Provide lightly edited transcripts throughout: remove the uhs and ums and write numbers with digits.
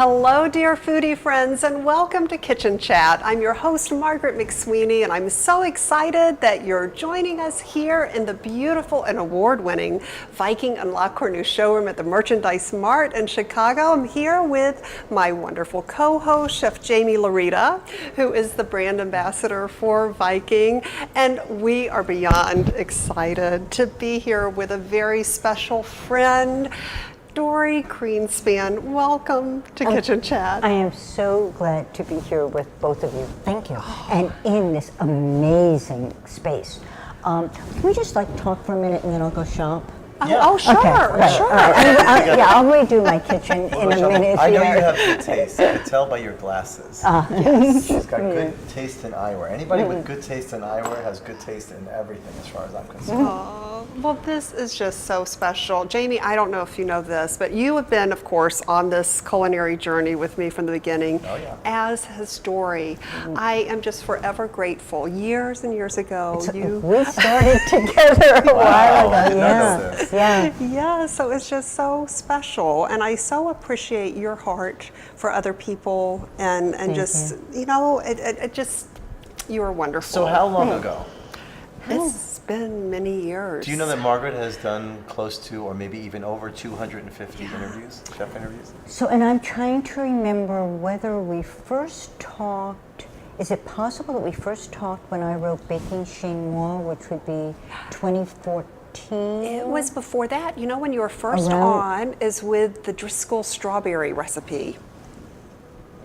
Hello, dear foodie friends, and welcome to Kitchen Chat. I'm your host, Margaret McSweeney, and I'm so excited that you're joining us here in the beautiful and award-winning Viking and La Cornue showroom at the Merchandise Mart in Chicago. I'm here with my wonderful co-host, Chef Jaime Laurita, who is the brand ambassador for Viking, and we are beyond excited to be here with a very special friend, Dorie Greenspan. Welcome to Kitchen Chat. I am so glad to be here with both of you. Thank you. And in this amazing space. Can we just talk for a minute and then I'll go shop? Yeah. Oh, sure, okay, right, sure. I'll redo my kitchen in a minute. I know you have good taste. I can tell by your glasses. Yes. She's got good taste in eyewear. Anybody with good taste in eyewear has good taste in everything, as far as I'm concerned. Well, this is just so special. Jaime, I don't know if you know this, but you have been, of course, on this culinary journey with me from the beginning, as has Dorie. I am just forever grateful. Years and years ago, we started together a while ago. Yeah, so it's just so special, and I so appreciate your heart for other people, and just, you know, it just, you are wonderful. So how long ago? It's been many years. Do you know that Margaret has done close to, or maybe even over 250 interviews, chef interviews? So, and I'm trying to remember whether we first talked, is it possible that we first talked when I wrote Baking Chinois, which would be 2014? It was before that. You know, when you were first on is with the Driscoll strawberry recipe.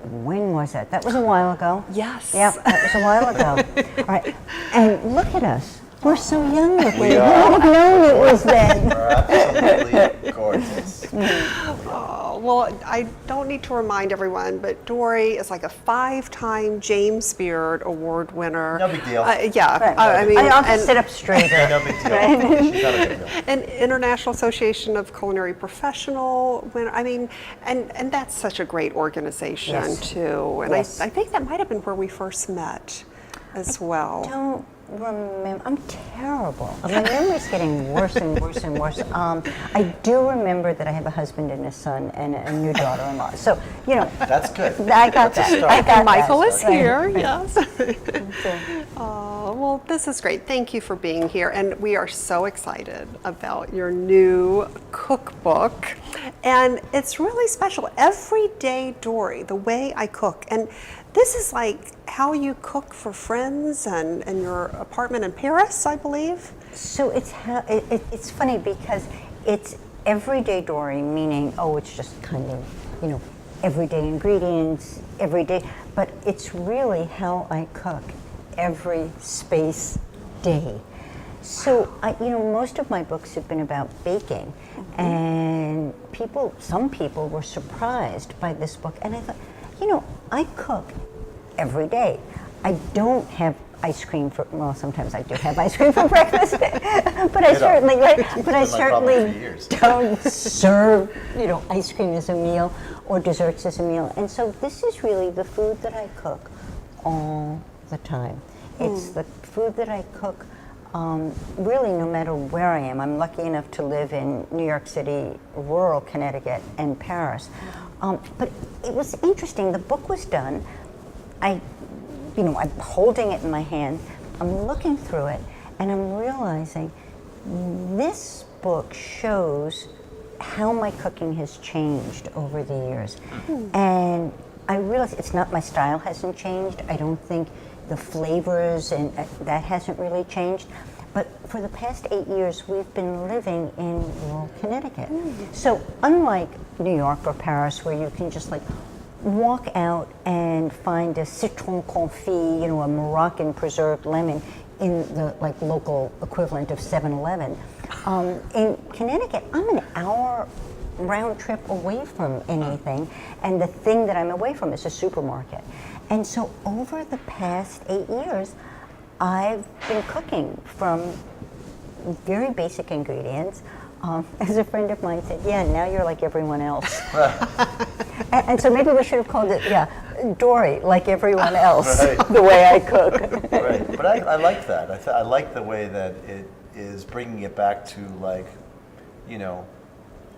When was that? That was a while ago. Yes. Yeah, that was a while ago. All right. And look at us. We're so young looking. We Who are. would have known it was then? We're absolutely gorgeous. Well, I don't need to remind everyone, but Dorie is like a 5-time James Beard Award winner. No big deal. Yeah. Right. I mean, I'll just sit up straighter. No big deal. She's not a big deal. An International Association of Culinary Professional winner. I mean, and that's such a great organization too. And I think that might have been where we first met as well. Don't remember. I'm terrible. My memory's getting worse and worse and worse. I do remember that I have a husband and a son and a new daughter-in-law. So, you know. That's good. I got that. I got Michael that. is here, yes. Well, this is great. Thank you for being here. And we are so excited about your new cookbook. And it's really special. Everyday Dorie, the way I cook. And this is like how you cook for friends and in your apartment in Paris, I believe. So it's funny because it's everyday Dorie, meaning, it's just kind of, you know, everyday ingredients, everyday, but it's really how I cook every space day. So, most of my books have been about baking, and some people were surprised by this book, and I thought, I cook every day. I don't have ice cream sometimes I do have ice cream for breakfast, but I certainly don't serve, ice cream as a meal or desserts as a meal. And so this is really the food that I cook all the time. It's the food that I cook really no matter where I am. I'm lucky enough to live in New York City, rural Connecticut, and Paris. But it was interesting. The book was done. I'm holding it in my hand. I'm looking through it, and I'm realizing this book shows how my cooking has changed over the years. And I realize it's not my style hasn't changed. I don't think the flavors and that hasn't really changed. But for the past 8 years, we've been living in rural Connecticut. So unlike New York or Paris, where you can just walk out and find a citron confit, a Moroccan preserved lemon in the local equivalent of 7-Eleven. In Connecticut, I'm an hour round trip away from anything, and the thing that I'm away from is a supermarket. And so over the past 8 years, I've been cooking from very basic ingredients. As a friend of mine said, now you're like everyone else. and so maybe we should have called it, Dorie, like everyone else, the way I cook. Right, but I like that. I like the way that it is bringing it back to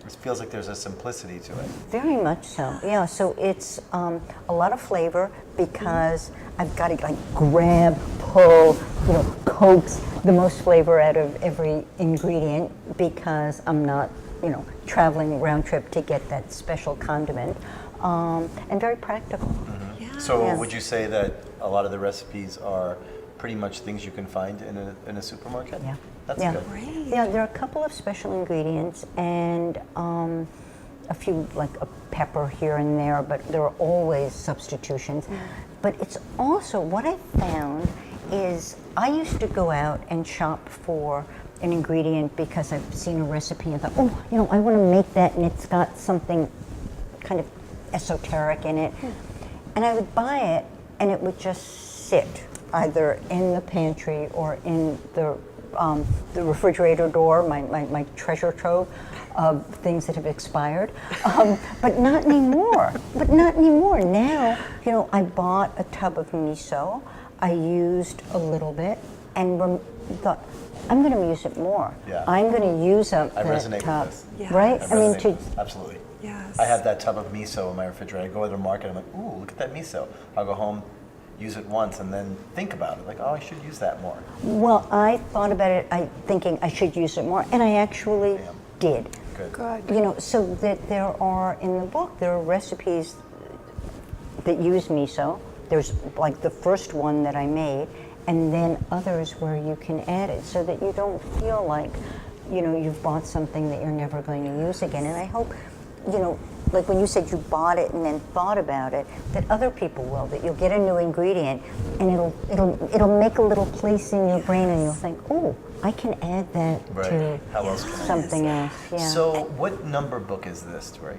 It feels like there's a simplicity to it. Very much so. Yeah. So it's a lot of flavor because I've got to like grab, pull, coax the most flavor out of every ingredient because I'm not, traveling round trip to get that special condiment, and very practical. Mm-hmm. Yeah. So Yes. would you say that a lot of the recipes are pretty much things you can find in a supermarket? Yeah. That's Yeah. good. Great. Yeah, there are a couple of special ingredients and a few like a pepper here and there, but there are always substitutions. But it's also, what I found is I used to go out and shop for an ingredient because I've seen a recipe and thought, I want to make that and it's got something kind of esoteric in it. And I would buy it and it would just sit either in the pantry or in the refrigerator door, my treasure trove of things that have expired, but not anymore. Now, I bought a tub of miso. I used a little bit and thought, I'm going to use it more. Yeah. I'm going to use up I that resonate with tub. this. Yeah. Right? Absolutely. Yes. I have that tub of miso in my refrigerator. I go to the market, I'm like, ooh, look at that miso. I'll go home, use it once, and then think about it. Like, oh, I should use that more. Well, I thought about it, thinking I should use it more, and I actually did. Good. Good. So that there are, in the book, there are recipes that use miso. There's like the first one that I made, and then others where you can add it so that you don't feel like, you've bought something that you're never going to use again. And I hope, like when you said you bought it and then thought about it, that other people will, that you'll get a new ingredient and it'll make a little place in your brain and you'll think, oh, I can add that to How else can I? something else. Yeah. So, what number book is this, Dorie?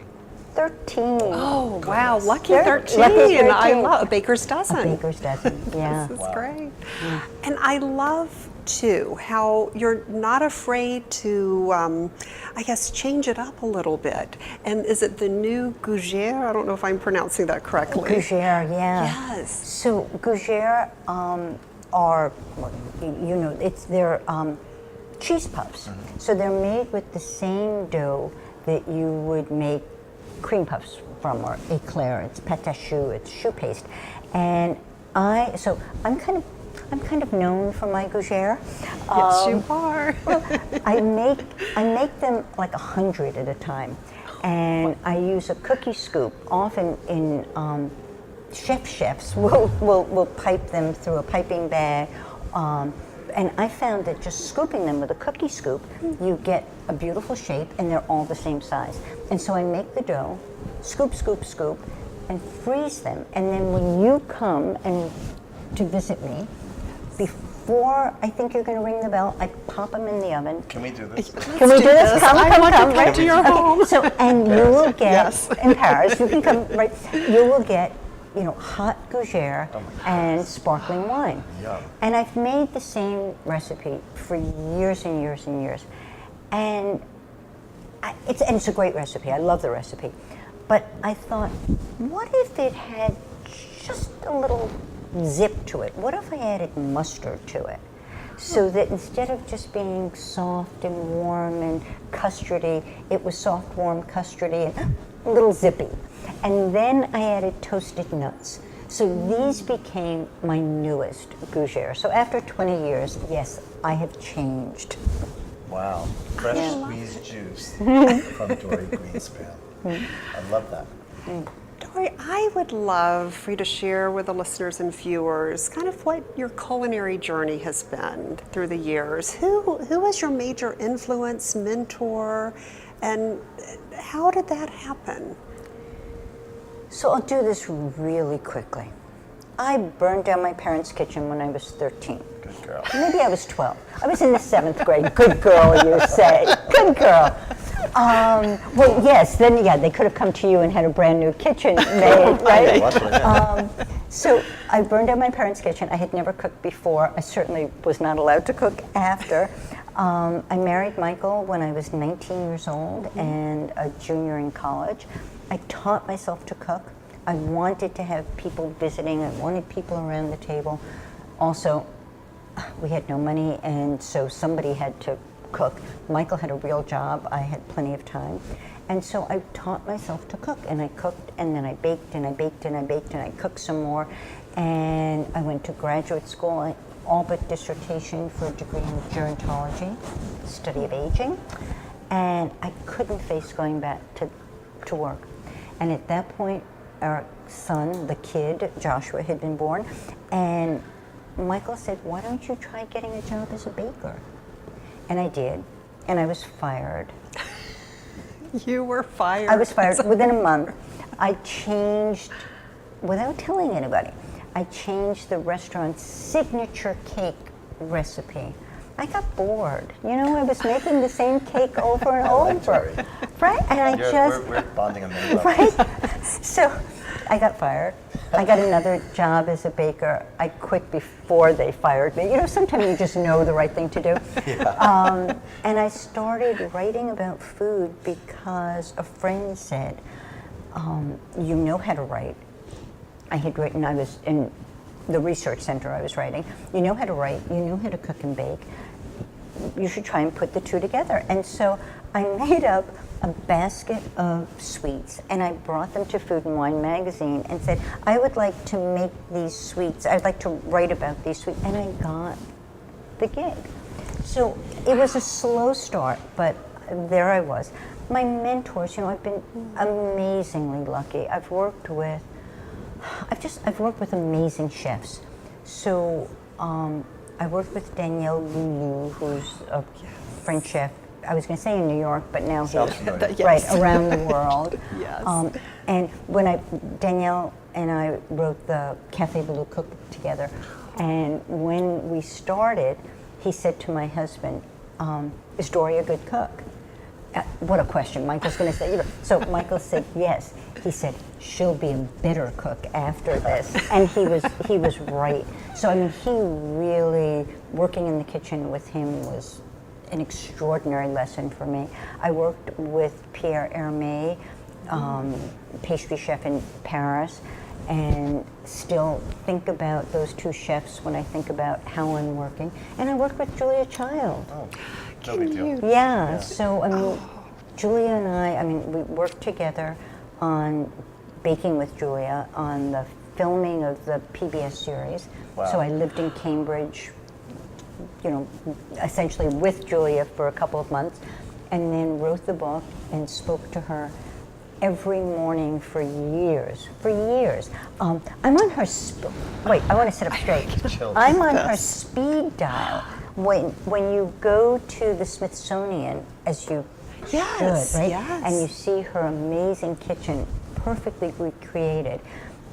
13. Oh, wow. Goodness. Lucky Lucky 13. 13. I love a baker's dozen. A baker's dozen. Yeah. This is Wow. great. And I love, too, how you're not afraid to, I guess, change it up a little bit. And is it the new gougère? I don't know if I'm pronouncing that correctly. Gougère, yeah. Yes. So gougère are, they're cheese puffs. So they're made with the same dough that you would make cream puffs from, or eclair. It's pâte à choux, it's choux paste. And I'm kind of known for my gougère. Yes, you are. I make them like 100 at a time, and I use a cookie scoop. Often in chefs will pipe them through a piping bag, and I found that just scooping them with a cookie scoop, you get a beautiful shape, and they're all the same size. And so I make the dough, scoop, scoop, scoop, and freeze them. And then when you come to visit me, before I think you're going to ring the bell, I pop them in the oven. Can we do this? Can we do this? Come. I want to come right? to your home. So, and you will get, Yes. in Paris, you can come, right, you will get, hot gougère and sparkling wine. Yum. And I've made the same recipe for years and years and years. And it's a great recipe. I love the recipe. But I thought, what if it had just a little zip to it? What if I added mustard to it? So that instead of just being soft and warm and custardy, it was soft, warm, custardy, and a little zippy. And then I added toasted nuts. So these became my newest gougère. So after 20 years, yes, I have changed. Wow. Fresh squeezed juice from Dorie Greenspan. I love that. Dorie, I would love for you to share with the listeners and viewers kind of what your culinary journey has been through the years. Who was your major influence, mentor, and how did that happen? So I'll do this really quickly. I burned down my parents' kitchen when I was 13. Good girl. Maybe I was 12. I was in the 7th grade. Good girl, you say. Good girl. Well, yes, then, they could have come to you and had a brand new kitchen made, right? So I burned down my parents' kitchen. I had never cooked before. I certainly was not allowed to cook after. I married Michael when I was 19 years old and a junior in college. I taught myself to cook. I wanted to have people visiting. I wanted people around the table. Also, we had no money, and so somebody had to cook. Michael had a real job. I had plenty of time. And so I taught myself to cook, and I cooked, and then I baked, and I baked, and I baked, and I cooked some more. And I went to graduate school, all but dissertation, for a degree in gerontology, study of aging. And I couldn't face going back to work. And at that point, our son, the kid, Joshua, had been born. And Michael said, why don't you try getting a job as a baker? And I did. And I was fired. You were fired. I was fired within a month. I changed, without telling anybody, I changed the restaurant's signature cake recipe. I got bored. You know, I was making the same cake over and over. Right? And we're bonding on many levels. Right? So I got fired. I got another job as a baker. I quit before they fired me. You know, sometimes you just know the right thing to do. Yeah. And I started writing about food because a friend said, you know how to write. I had written, I was in the research center I was writing. You know how to write, you know how to cook and bake. You should try and put the two together. And so I made up a basket of sweets, and I brought them to Food and Wine magazine and said, I would like to make these sweets, I'd like to write about these sweets, and I got the gig. So it was a slow start, but there I was. My mentors, you know, I've been amazingly lucky. I've worked with amazing chefs. So I worked with Danielle Lulu, who's a French chef. I was going to say in New York, but now he's right around the world. Yes. And when Danielle and I wrote the Café Bleu Cookbook together, and when we started, he said to my husband, "Is Dorie a good cook?" What a question! Michael's going to say. You know. So Michael said yes. He said she'll be a better cook after this, and he was right. So I mean, he really, working in the kitchen with him was an extraordinary lesson for me. I worked with Pierre Hermé, pastry chef in Paris, and still think about those two chefs when I think about how I'm working. And I worked with Julia Child. Oh, no big deal. Yeah, so I mean, Julia and I mean, we worked together on Baking with Julia, on the filming of the PBS series. Wow. So I lived in Cambridge, you know, essentially with Julia for a couple of months, and then wrote the book and spoke to her every morning for years. I'm on her, wait, I want to sit up straight. I'm on her speed dial. When you go to the Smithsonian, as you should, right? Yes. And you see her amazing kitchen, perfectly recreated.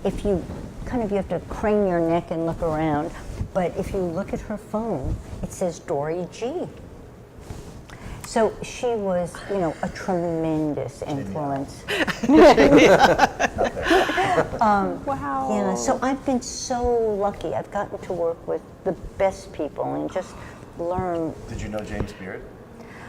If you you have to crane your neck and look around, but if you look at her phone, it says Dorie G. So she was, you know, a tremendous influence. Wow. Yeah, so I've been so lucky. I've gotten to work with the best people and just learn. Did you know James Beard?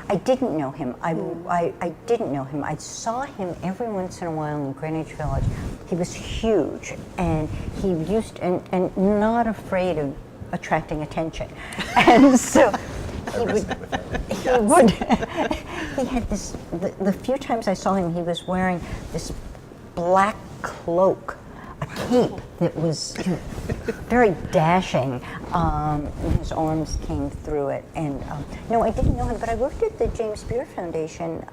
I didn't know him. I didn't know him. I saw him every once in a while in Greenwich Village. He was huge, and he used and not afraid of attracting attention. And so he had this. The few times I saw him, he was wearing this black cloak, a cape that was very dashing. His arms came through it, and no, I didn't know him, but I worked at the James Beard Foundation.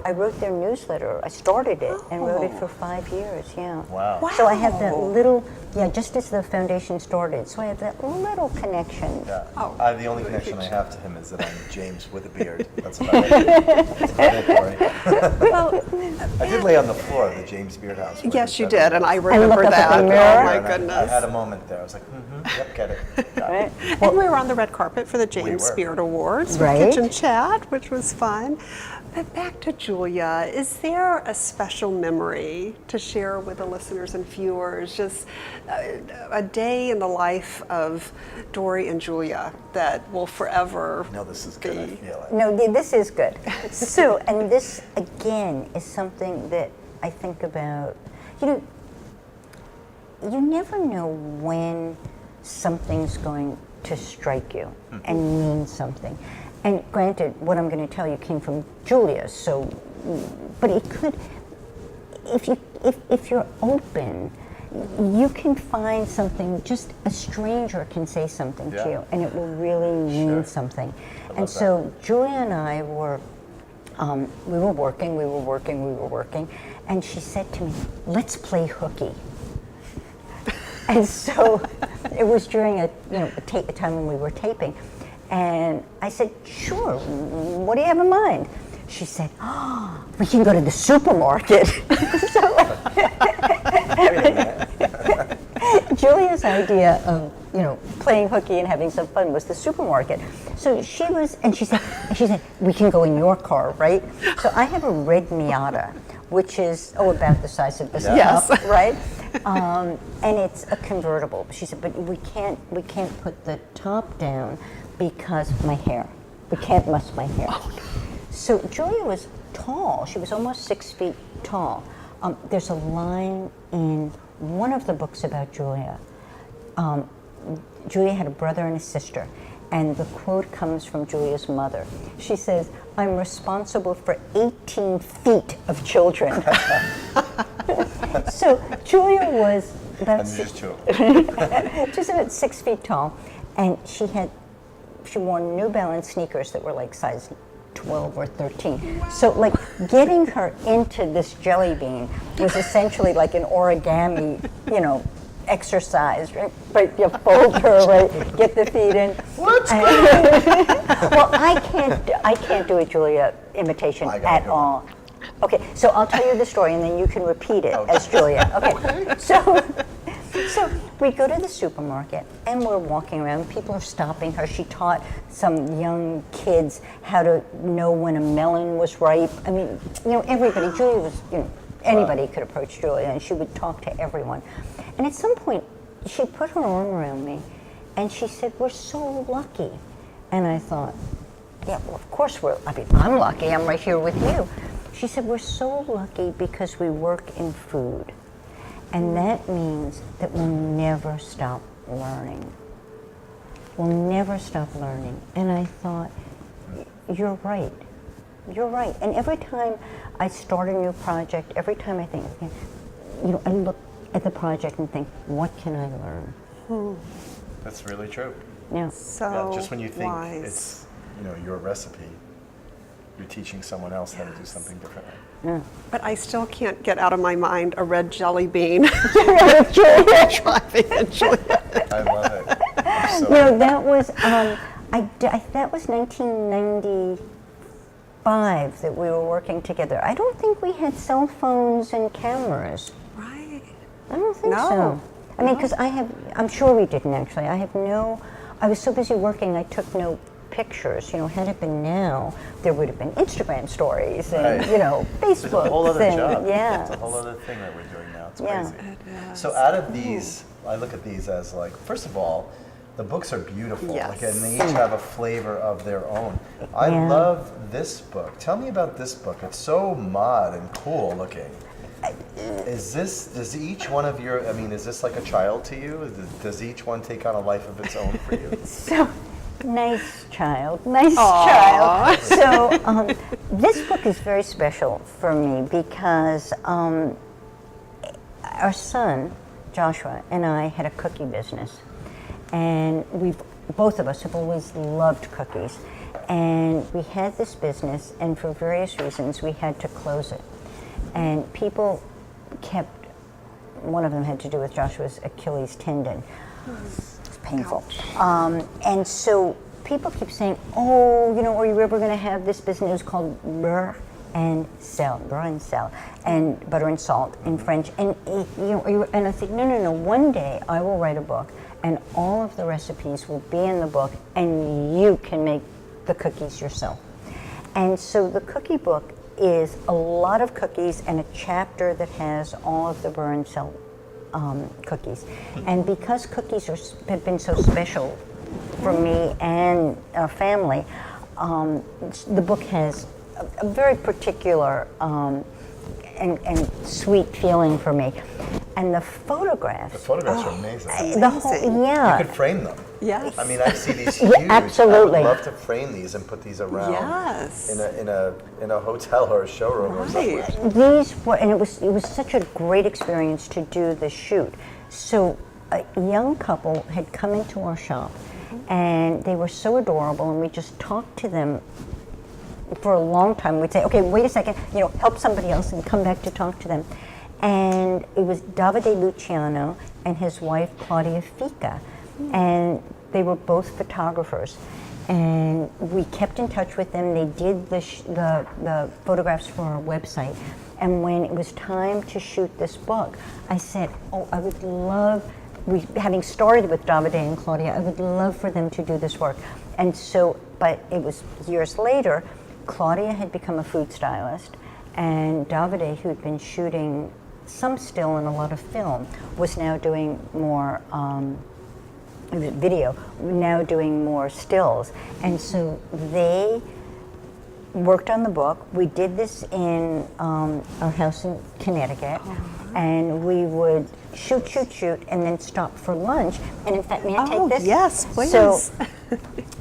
I wrote their newsletter. I started it and wrote it for 5 years. Yeah. Wow. So I have that little, just as the foundation started. So I have that little connection. Yeah. Oh. The only connection I have to him is that I'm James with a beard. That's about it. That's about it, Dorie. Well, I did lay on the floor of the James Beard house. where yes, he you said did, and I look remember up at that. the mirror. Oh my and I goodness. had a moment there. I was like, yep, get it. Got it. Right? And we were on the red carpet for the James were. Beard Awards with Right. Kitchen Chat, which was fun. But back to Julia, is there a special memory to share with the listeners and viewers? Just a day in the life of Dorie and Julia that will forever No, this is good. I be. feel it. No, this is good. So, and this again is something that I think about. You know, you never know when something's going to strike you and mean something. And granted, what I'm going to tell you came from Julia, so, but it could, if you're open, you can find something, just a stranger can say something to you, and it will really mean something. And so Julia and I were, we were working, and she said to me, let's play hooky. And so it was during a time when we were taping, and I said, sure, what do you have in mind? She said, oh, we can go to the supermarket. Julia's idea of, playing hooky and having some fun was the supermarket. So she said, we can go in your car, right? So I have a red Miata, which is, about the size of this cup, right? And it's a convertible. She said, but we can't put the top down because my hair. We can't muss my hair. Oh, no. So Julia was tall. She was almost 6 feet tall. There's a line in one of the books about Julia. Julia had a brother and a sister, and the quote comes from Julia's mother. She says, I'm responsible for 18 feet of children. So Julia was about she's about 6 feet tall, and she wore New Balance sneakers that were like size 12 or 13. Wow. So like getting her into this jelly bean was essentially like an origami, exercise, right? But you fold her, right? Get the feet in. What's Well, I can't do a Julia imitation at all. Okay, so I'll tell you the story and then you can repeat it as Julia. Okay. So we go to the supermarket and we're walking around. People are stopping her. She taught some young kids how to know when a melon was ripe. I mean, everybody. Julia was, anybody could approach Julia, and she would talk to everyone. And at some point, she put her arm around me, and she said, "We're so lucky." And I thought, yeah, well, of course I'm lucky. I'm right here with you. She said, "We're so lucky because we work in food. And that means that we'll never stop learning. We'll never stop learning." And I thought, you're right. You're right. And every time I start a new project, every time I think, I look at the project and think, what can I learn? That's really true. Yeah. So just when you think wise. it's, your recipe, you're teaching someone else how to do something differently. Yeah. But I still can't get out of my mind a red jelly bean. Driving in Julia. I love it. That was that was 1995 that we were working together. I don't think we had cell phones and cameras. Right. I don't think No. so. I mean, because I'm sure we didn't actually. I was so busy working, I took no pictures. Had it been now, there would have been Instagram stories and, Facebook. It's a whole other job. Yeah. It's a whole other thing that we're doing now. It's Yeah. crazy. It is. So out of these, I look at these as like, first of all, the books are beautiful. Yes. And they each have a flavor of their own. I Yeah. love this book. Tell me about this book. It's so mod and cool looking. Is this like a child to you? Does each one take on a life of its own for you? So, nice child. So, this book is very special for me because our son, Joshua, and I had a cookie business. And both of us have always loved cookies. And we had this business, and for various reasons, we had to close it. And people one of them had to do with Joshua's Achilles tendon. It's painful. And so people keep saying, are you ever going to have this business? It was called Beurre and Sel, and butter and salt in French. And and I think, no. One day I will write a book, and all of the recipes will be in the book, and you can make the cookies yourself. And so the cookie book is a lot of cookies and a chapter that has all of the Beurre and Sel cookies. And because cookies have been so special for me and our family, the book has a very particular and sweet feeling for me. And the photographs. The photographs are amazing. You You could frame them. Yes. I mean, I see these Yeah, huge. absolutely. I would love to frame these and put these around Yes. in a hotel or a showroom or somewhere. Right. These were, and it was such a great experience to do the shoot. So a young couple had come into our shop, and they were so adorable, and we just talked to them for a long time. We'd say, okay, wait a second, help somebody else, and come back to talk to them. And it was Davide Luciano and his wife Claudia Fica, and they were both photographers. And we kept in touch with them. They did the photographs for our website. And when it was time to shoot this book, I said, oh, I would love, having started with Davide and Claudia, I would love for them to do this work. And so, but it was years later, Claudia had become a food stylist, and Davide, who'd been shooting some still and a lot of film, was now doing more video, now doing more stills. And so they worked on the book. We did this in our house in Connecticut, and we would shoot, and then stop for lunch. And in fact, may I take this? Yes, please. So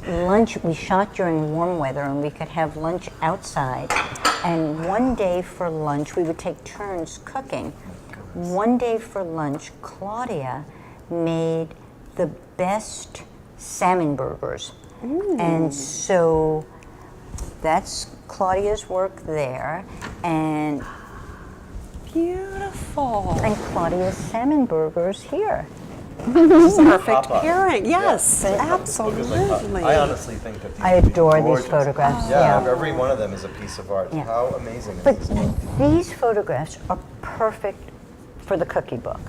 lunch, we shot during warm weather, and we could have lunch outside. And one day for lunch, we would take turns cooking. One day for lunch, Claudia made the best salmon burgers. And so that's Claudia's work there, and Beautiful. Claudia's salmon burgers here. Perfect Pop-up. pairing. Yes, Yeah. absolutely. I honestly think that these I would be adore these gorgeous. photographs. Yeah, every one of them is a piece of art. Yeah. How amazing is But this? these photographs are perfect for the cookie book,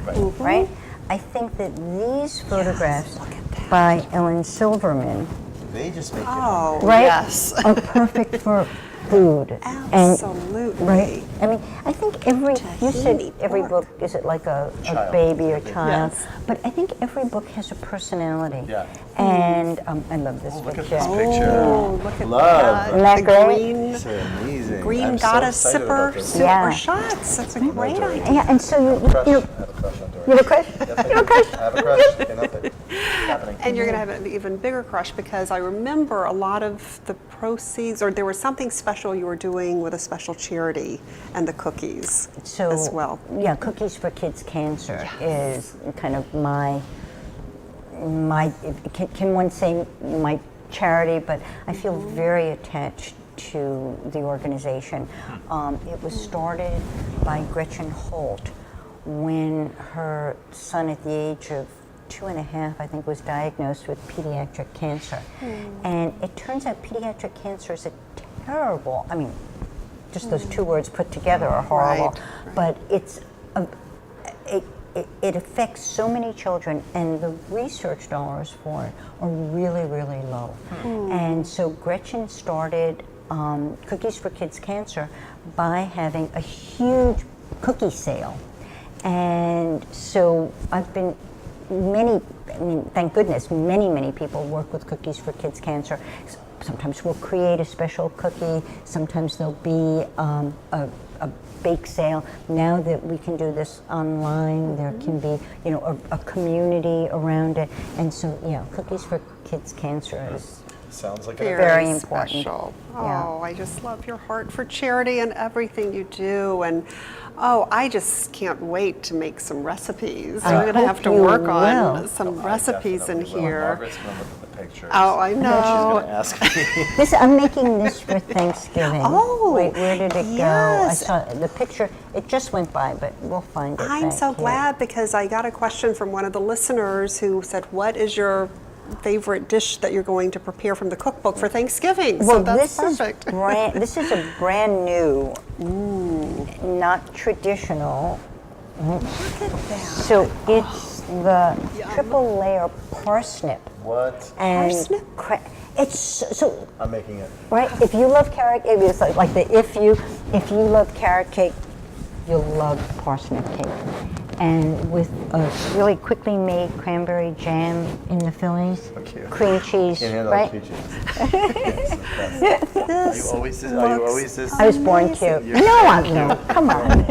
right? I think that these photographs look at that. by Ellen Silverman, They just make Oh, right, yes. are perfect for food. Absolutely. Right. I mean, I think you said Tahini every pork. book, is it like a Child. baby or child? Yes. But I think every book has a personality. Yeah. And I love this Oh, look at picture. this picture. Oh, look at Love. that. Isn't that The great? green, It's amazing. green I'm so goddess excited about sipper, this. Yeah. shots. That's a great Dorie. idea. Yeah, and so I have a crush. you I have a crush on Dorie. you have a crush? Yes, I You have a do. crush? I have a crush. Can't help it. It's happening. And you're going to have an even bigger crush because I remember a lot of the proceeds, or there was something special you were doing with a special charity and the cookies So, as well. yeah, Cookies for Kids Cancer is kind of my can one say my charity, but I feel very attached to the organization. It was started by Gretchen Holt when her son at the age of 2.5, I think, was diagnosed with pediatric cancer. And it turns out pediatric cancer is a terrible, I mean, just those two words put together are horrible, Right. but it's it affects so many children, and the research dollars for it are really, really low. And so Gretchen started Cookies for Kids Cancer by having a huge cookie sale. And so I've been thank goodness, many people work with Cookies for Kids Cancer. Sometimes we'll create a special cookie, sometimes there'll be a bake sale. Now that we can do this online, there can be, a community around it. And so, yeah, Cookies for Kids Cancer is Sounds like an Very important. Special. Yeah. Oh, I just love your heart for charity and everything you do. And oh, I just can't wait to make some recipes. I We're going to hope have to you work on will. some I recipes in definitely will. here. Margaret's going to look at the pictures. Oh, I She's know. going to ask me. this. I'm making this for Thanksgiving. Oh, wait, where did it yes. go? I saw the picture. It just went by, but we'll find it. I'm back so here. glad because I got a question from one of the listeners who said, "What is your favorite dish that you're going to prepare from the cookbook for Thanksgiving?" Well, so that's this perfect. this is a brand new, not traditional. Look at that. So it's the triple layer parsnip What? and Parsnip? it's so I'm making it. right. If you love carrot cake, it's like the if you love carrot cake, you'll love parsnip cake. And with a really quickly made cranberry jam in the filling, cute. cream cheese, Can't handle right? cream cheese. Yes, the best. Are you always this? Are you looks always this? I was born cute. You're No, so I'm cute. no. Come on. Love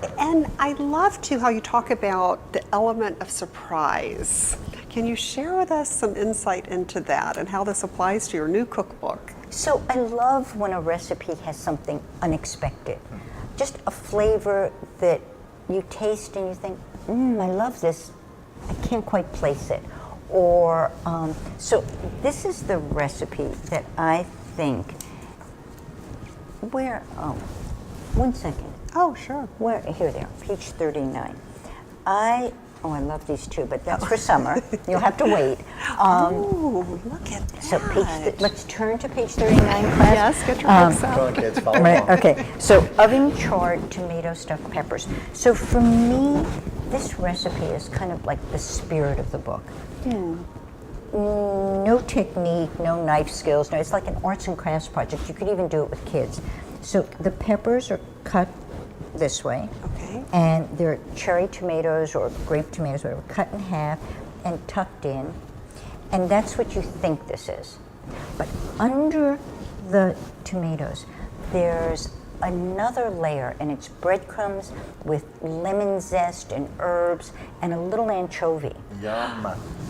her. And I love too how you talk about the element of surprise. Can you share with us some insight into that and how this applies to your new cookbook? So I love when a recipe has something unexpected, just a flavor that you taste and you think, I love this, I can't quite place it. Or, so this is the recipe that I think, one second. Oh, sure. Here they are, page 39. I love these two, but that's for summer. You'll have to wait. Oh, look at that. So let's turn to page 39, class. Yes, get your books Come on, out. kids, follow Right, along. okay, so oven charred tomato stuffed peppers. So for me, this recipe is kind of like the spirit of the book. No technique, no knife skills. No, it's like an arts and crafts project. You could even do it with kids. So the peppers are cut this way. Okay. And they're cherry tomatoes or grape tomatoes, whatever, cut in half and tucked in. And that's what you think this is. But under the tomatoes, there's another layer, and it's breadcrumbs with lemon zest and herbs and a little anchovy. Yum.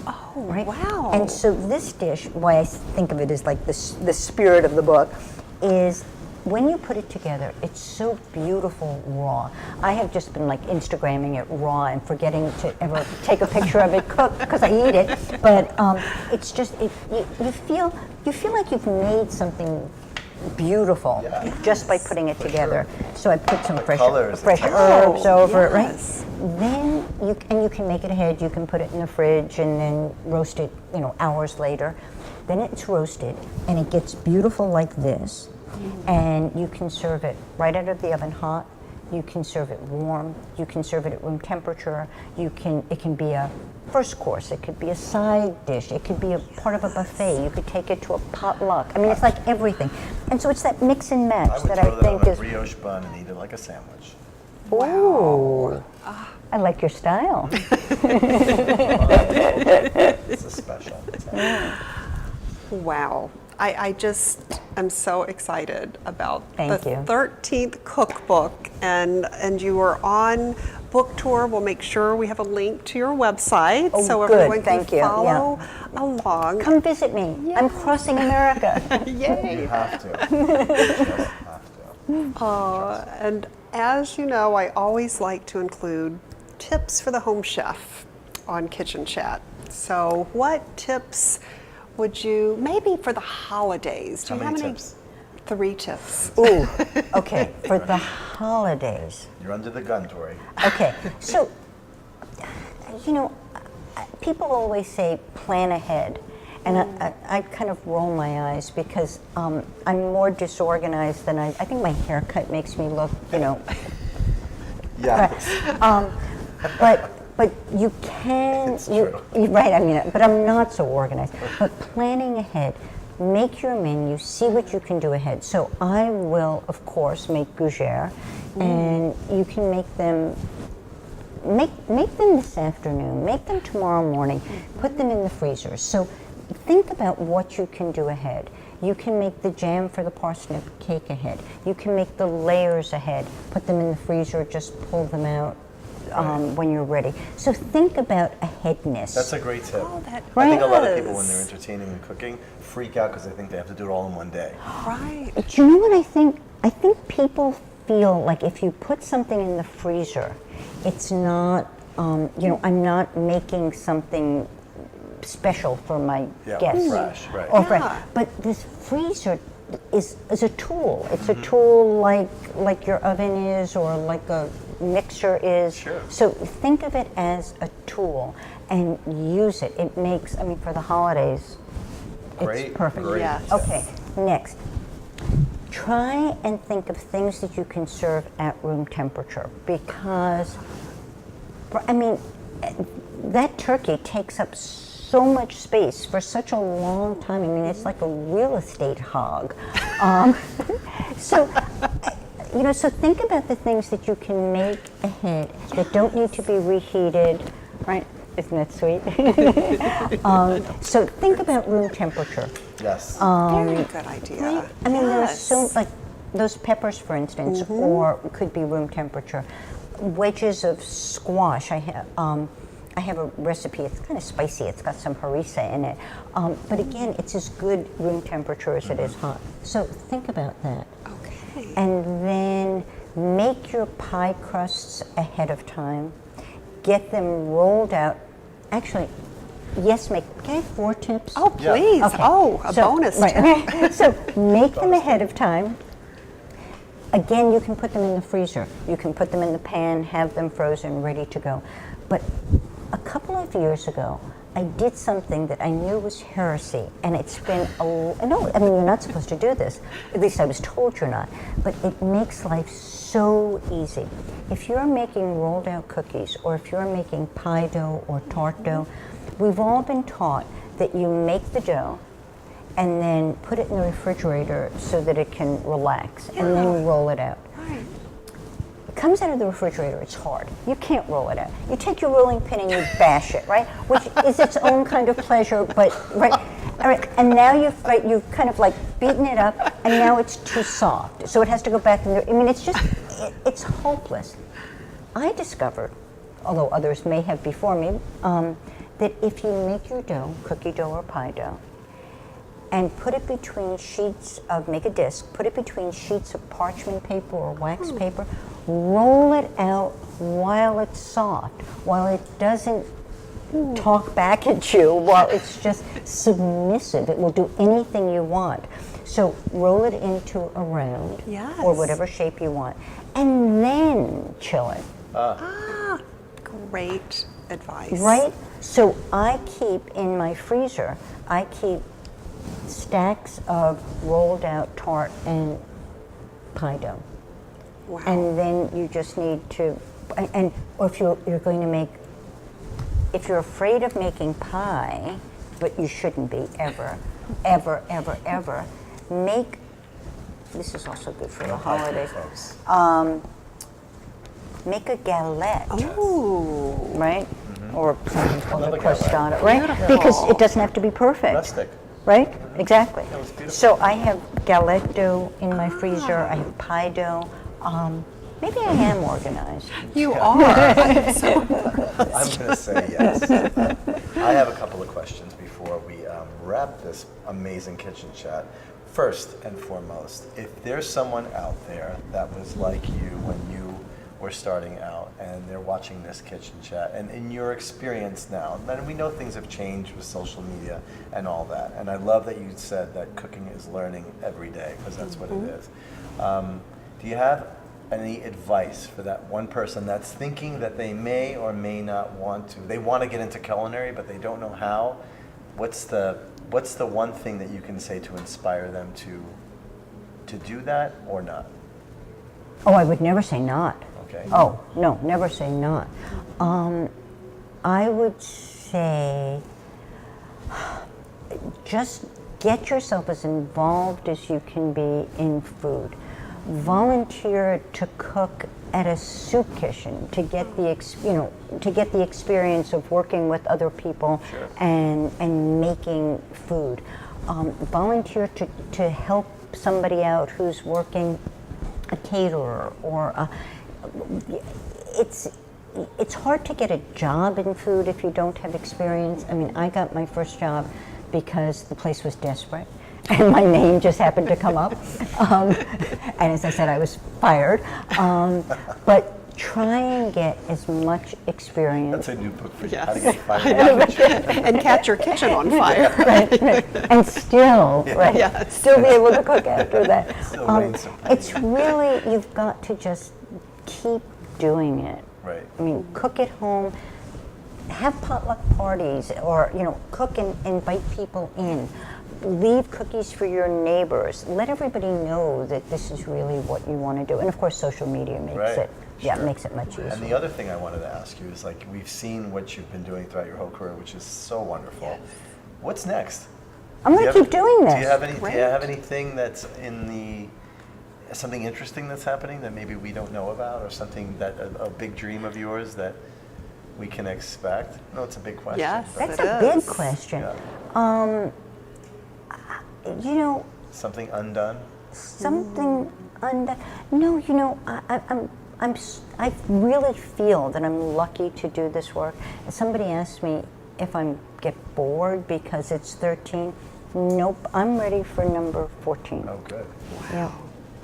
Oh, Right? wow. And so this dish, why I think of it as like the spirit of the book, is when you put it together, it's so beautiful raw. I have just been like Instagramming it raw and forgetting to ever take a picture of it cooked because I eat it. But it's just you feel like you've made something beautiful just by putting it together. Sure. So I put some fresh colors, herbs over yes. it, right? Then you can make it ahead. You can put it in the fridge and then roast it, hours later. Then it's roasted and it gets beautiful like this. And you can serve it right out of the oven hot. You can serve it warm. You can serve it at room temperature. It can be a first course. It could be a side dish. It could be a part of a buffet. You could take it to a potluck. I mean, it's like everything. And so it's that mix and match I would that throw I that think on a is. brioche bun and eat it like a sandwich. Ooh, I like your style. It's a special. Wow. I just am so excited about Thank the you. 13th cookbook, and you are on book tour. We'll make sure we have a link to your website Oh, so good. everyone Thank can you. follow along. Come visit me. I'm crossing America. Yay! You have to. You just have to. And as you know, I always like to include tips for the home chef on Kitchen Chat. So what tips would you, maybe for the holidays, do How you many have any? tips? 3 tips. Ooh, okay, for the holidays. You're under the gun, Dorie. Okay, so, people always say plan ahead. And I kind of roll my eyes because I'm more disorganized than I think my haircut makes me look, Yeah. But you can, It's true. right, I mean, but I'm not so organized. But planning ahead, make your menu, see what you can do ahead. So I will, of course, make gougere, and you can make them this afternoon, make them tomorrow morning, put them in the freezer. So think about what you can do ahead. You can make the jam for the parsnip cake ahead. You can make the layers ahead, put them in the freezer, just pull them out when you're ready. So think about aheadness. That's a great tip. Oh, that I think a lot of people, is. when they're entertaining and cooking, freak out because they think they have to do it all in one day. Right. Do you know what I think? I think people feel like if you put something in the freezer, it's not, I'm not making something special for my guests. Fresh, right. Or Yeah. fresh. But this freezer is a tool. It's a tool like your oven is or like a mixer is. Sure. So think of it as a tool and use it. It makes, for the holidays, Great, it's perfect. great Yes. tip. Okay, next. Try and think of things that you can serve at room temperature because, that turkey takes up so much space for such a long time. It's like a real estate hog. So think about the things that you can make ahead that don't need to be reheated, right? Isn't that sweet? So think about room temperature. Yes. Very good idea. There's Yes. so, like those peppers, for instance, or could be room temperature. Wedges of squash. I have a recipe. It's kind of spicy. It's got some harissa in it. But again, it's as good room temperature as it is hot. So think about that. Okay. And then make your pie crusts ahead of time. Get them rolled out. Actually, yes, can I have 4 tips? Oh, please. Okay. Oh, a bonus right, tip. okay. So make them ahead of time. Again, you can put them in the freezer. You can put them in the pan, have them frozen, ready to go. But a couple of years ago, I did something that I knew was heresy, and it's been no, I mean, you're not supposed to do this. At least I was told you're not. But it makes life so easy. If you're making rolled out cookies, or if you're making pie dough or tart dough, we've all been taught that you make the dough and then put it in the refrigerator so that it can relax, and then roll it out. Right. It comes out of the refrigerator, it's hard. You can't roll it out. You take your rolling pin and you bash it, right? Which is its own kind of pleasure, but, right? All right, and now you've kind of like beaten it up, and now it's too soft. So it has to go back in there. I mean, it's just, it's hopeless. I discovered, although others may have before me, that if you make your dough, cookie dough or pie dough, and put it between sheets of, make a disc, put it between sheets of parchment paper or wax paper, roll it out while it's soft, while it doesn't talk back at you, while it's just submissive. It will do anything you want. So roll it into a round, Yes. or whatever shape you want, and then chill it. Great advice. Right? So I keep in my freezer, I keep stacks of rolled out tart and pie dough. Wow. And then you just need to, or if you're going to make, if you're afraid of making pie, but you shouldn't be ever, make, this is also good for the holidays, make a galette. Ooh. Right? Or something called a Another galette. crostata, right? Because it doesn't have to be perfect. Rustic. Right? Exactly. That was beautiful. So I have galette dough in my freezer. I have pie dough. Maybe I am organized. You are. I'm going to say yes. I have a couple of questions before we wrap this amazing kitchen chat. First and foremost, if there's someone out there that was like you when you were starting out and they're watching this kitchen chat, and in your experience now, and we know things have changed with social media and all that, and I love that you said that cooking is learning every day, because that's what it is. Do you have any advice for that one person that's thinking that they may or may not want to? They want to get into culinary, but they don't know how. What's the one thing that you can say to inspire them to do that or not? Oh, I would never say not. Okay. Oh, no, never say not. I would say just get yourself as involved as you can be in food. Volunteer to cook at a soup kitchen to get the experience of working with other people. Sure. and making food. Volunteer to help somebody out who's working a caterer or it's hard to get a job in food if you don't have experience. I mean, I got my first job because the place was desperate and my name just happened to come up. And as I said, I was fired. But try and get as much experience. That's a new book for you. Yes. How to get fired. And catch your kitchen on fire. right. And still, Yes. still be able to cook after that. Still reign supreme. It's really, you've got to just keep doing it. Right. I mean, cook at home, have potluck parties, or cook and invite people in. Leave cookies for your neighbors. Let everybody know that this is really what you want to do. And of course, social media makes Right. it, Sure. makes it much easier. And the other thing I wanted to ask you is, like, we've seen what you've been doing throughout your whole career, which is so wonderful. Yes. What's next? I'm going to keep doing this. Do you have any? Do Great. you have anything that's something interesting that's happening that maybe we don't know about, or something that a big dream of yours that we can expect? No, it's a big question. Yes. but- That's It a big is. question. Yeah. You know, Something undone. something undone. No, I really feel that I'm lucky to do this work. And somebody asked me if I get bored because it's 13. Nope, I'm ready for number 14. Oh, good. Yeah.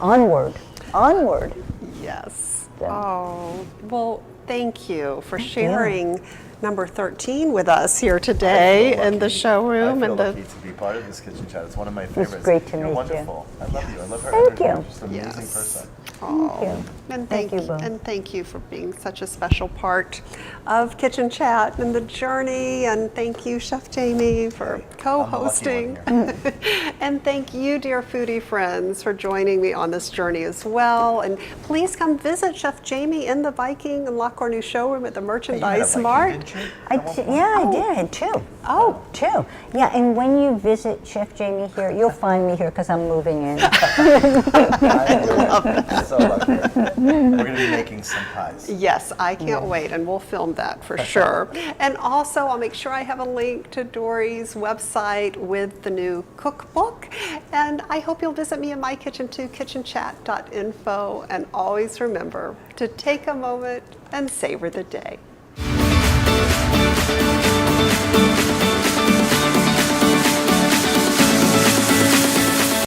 Onward. Onward. Yes. Yeah. Oh, well, thank you for sharing number 13 with us here today in the showroom. I feel and the lucky to be part of this kitchen chat. It's one of my favorites. great to You're meet you. wonderful. I love you. I love her Thank energy. you. You're just an amazing Yes. person. Thank you. And Thank you, Bo. and thank you for being such a special part of Kitchen Chat and the journey. And thank you, Chef Jaime, for co-hosting. I'm the lucky one here. And thank you, dear foodie friends, for joining me on this journey as well. And please come visit Chef Jaime in the Viking and La Cornue showroom at the Hey, you had a Merchandise Viking, Mart. didn't you? I did, two. Oh. Two. Yeah, and when you visit Chef Jaime here, you'll find me here because I'm moving in. I love that. So lucky. We're going to be making some pies. Yes, I can't wait, and we'll film that for sure. And also, I'll make sure I have a link to Dorie's website with the new cookbook. And I hope you'll visit me in my kitchen too, kitchenchat.info. And always remember to take a moment and savor the day.